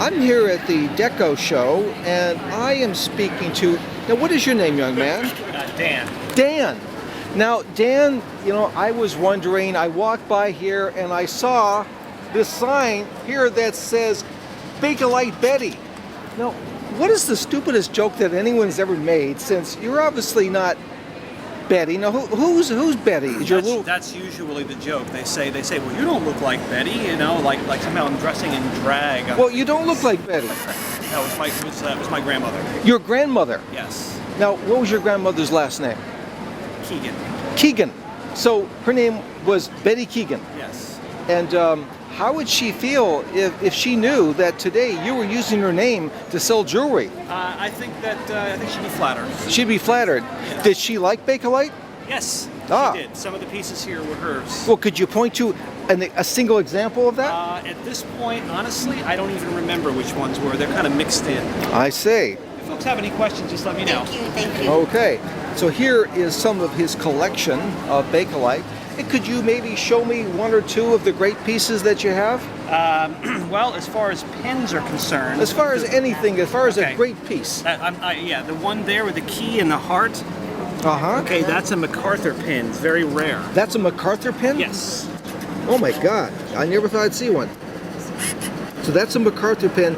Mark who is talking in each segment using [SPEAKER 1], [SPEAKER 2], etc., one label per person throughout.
[SPEAKER 1] I'm here at the Deco show, and I am speaking to... Now, what is your name, young man?
[SPEAKER 2] Dan.
[SPEAKER 1] Dan. Now, Dan, you know, I was wondering, I walked by here and I saw this sign here that says, Bakelite Betty. Now, what is the stupidest joke that anyone's ever made, since you're obviously not Betty? Now, who's Betty? Is your little...
[SPEAKER 2] That's usually the joke. They say, well, you don't look like Betty, you know, like somehow I'm dressing in drag.
[SPEAKER 1] Well, you don't look like Betty.
[SPEAKER 2] That was my grandmother.
[SPEAKER 1] Your grandmother?
[SPEAKER 2] Yes.
[SPEAKER 1] Now, what was your grandmother's last name?
[SPEAKER 2] Keegan.
[SPEAKER 1] Keegan. So her name was Betty Keegan.
[SPEAKER 2] Yes.
[SPEAKER 1] And how would she feel if she knew that today you were using her name to sell jewelry?
[SPEAKER 2] I think she'd be flattered.
[SPEAKER 1] She'd be flattered.
[SPEAKER 2] Yeah.
[SPEAKER 1] Did she like Bakelite?
[SPEAKER 2] Yes,
[SPEAKER 1] Ah.
[SPEAKER 2] she did. Some of the pieces here were hers.
[SPEAKER 1] Well, could you point to a single example of that?
[SPEAKER 2] At this point, honestly, I don't even remember which ones were. They're kind of mixed in.
[SPEAKER 1] I see.
[SPEAKER 2] If folks have any questions, just let me know.
[SPEAKER 3] Thank you.
[SPEAKER 1] Okay. So here is some of his collection of Bakelite. And could you maybe show me one or two of the great pieces that you have?
[SPEAKER 2] Well, as far as pins are concerned...
[SPEAKER 1] As far as anything, as far as
[SPEAKER 2] Okay.
[SPEAKER 1] a great piece.
[SPEAKER 2] Yeah, the one there with the key and the heart.
[SPEAKER 1] Uh-huh.
[SPEAKER 2] Okay, that's a MacArthur pin. It's very rare.
[SPEAKER 1] That's a MacArthur pin?
[SPEAKER 2] Yes.
[SPEAKER 1] Oh my God, I never thought I'd see one. So that's a MacArthur pin.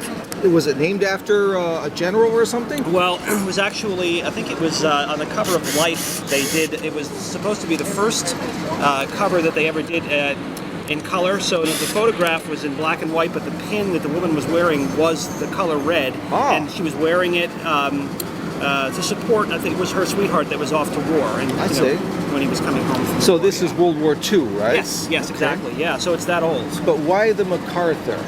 [SPEAKER 1] Was it named after a general or something?
[SPEAKER 2] Well, it was actually, I think it was on the cover of Life they did, it was supposed to be the first cover that they ever did in color. So the photograph was in black and white, but the pin that the woman was wearing was the color red.
[SPEAKER 1] Oh.
[SPEAKER 2] And she was wearing it to support, I think it was her sweetheart that was off to war. And,
[SPEAKER 1] I see.
[SPEAKER 2] When he was coming home from
[SPEAKER 1] So
[SPEAKER 2] war,
[SPEAKER 1] this
[SPEAKER 2] yeah.
[SPEAKER 1] is World War II, right?
[SPEAKER 2] Yes, exactly. Yeah, so it's that old.
[SPEAKER 1] But why the MacArthur?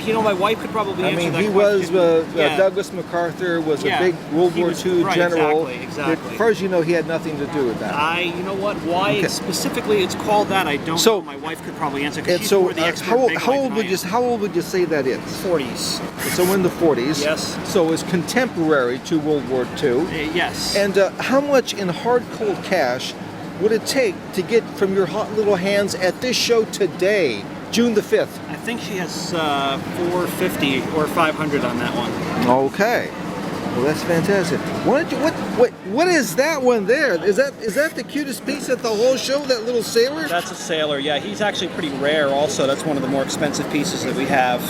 [SPEAKER 2] You know, my wife could probably answer that
[SPEAKER 1] he
[SPEAKER 2] question.
[SPEAKER 1] was,
[SPEAKER 2] Yeah.
[SPEAKER 1] Douglas MacArthur was
[SPEAKER 2] Yeah,
[SPEAKER 1] a big World
[SPEAKER 2] he
[SPEAKER 1] War
[SPEAKER 2] was-
[SPEAKER 1] II
[SPEAKER 2] right,
[SPEAKER 1] general.
[SPEAKER 2] exactly.
[SPEAKER 1] As far as you know, he had nothing to do with that.
[SPEAKER 2] You know what? Why
[SPEAKER 1] Okay.
[SPEAKER 2] specifically it's called that, I don't
[SPEAKER 1] So-
[SPEAKER 2] know. My wife could probably answer because
[SPEAKER 1] And
[SPEAKER 2] she's
[SPEAKER 1] so,
[SPEAKER 2] more the expert.
[SPEAKER 1] how
[SPEAKER 2] Bakelite
[SPEAKER 1] old
[SPEAKER 2] than
[SPEAKER 1] would
[SPEAKER 2] I
[SPEAKER 1] you
[SPEAKER 2] am.
[SPEAKER 1] how old would you say that is?
[SPEAKER 2] 40s.
[SPEAKER 1] So in the 40s.
[SPEAKER 2] Yes.
[SPEAKER 1] So it's contemporary to World War II.
[SPEAKER 2] Yes.
[SPEAKER 1] And how much in hard cold cash would it take to get from your hot little hands at this show today, June the 5th?
[SPEAKER 2] I think she has 450 or 500 on that one.
[SPEAKER 1] Okay. Well, that's fantastic. What is that one there? Is that the cutest piece at the whole show? That little sailor?
[SPEAKER 2] That's a sailor. Yeah, he's actually pretty rare. Also, that's one of the more expensive pieces that we have.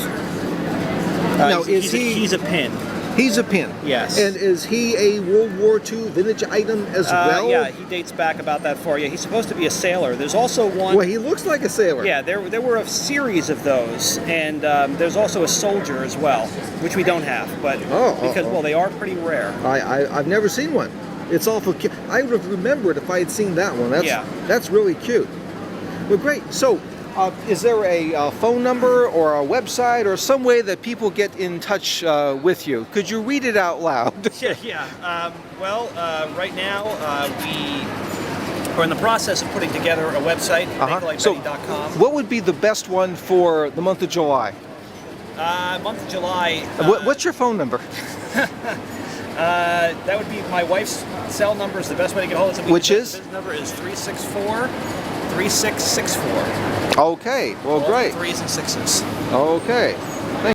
[SPEAKER 1] Now,
[SPEAKER 2] He's a pin.
[SPEAKER 1] He's a pin.
[SPEAKER 2] Yes.
[SPEAKER 1] And is he a World War II vintage item as well?
[SPEAKER 2] Yeah, he dates back about that far. Yeah, he's supposed to be a sailor. There's also one.
[SPEAKER 1] Well, he looks like a sailor.
[SPEAKER 2] Yeah, there were a series of those, and there's also a soldier as well, which we don't have, but because well, they are pretty rare.
[SPEAKER 1] I've never seen one. It's awful cute. I would have remembered if I had seen that one. That's really cute. Well, great. So, is there a phone number or a website or some way that people get in touch with you? Could you read it out loud?
[SPEAKER 2] Yeah. Right now we are in the process of putting together a website, bakelitebetty.com.
[SPEAKER 1] So, what would be the best one for the month of July?
[SPEAKER 2] Month of July.
[SPEAKER 1] What's your phone number?
[SPEAKER 2] That would be my wife's cell number. Is the best way to get hold of us.
[SPEAKER 1] Which is?
[SPEAKER 2] His number is 364-3664.
[SPEAKER 1] Okay. Well,
[SPEAKER 2] All
[SPEAKER 1] great.
[SPEAKER 2] 3s and 6s.
[SPEAKER 1] Okay.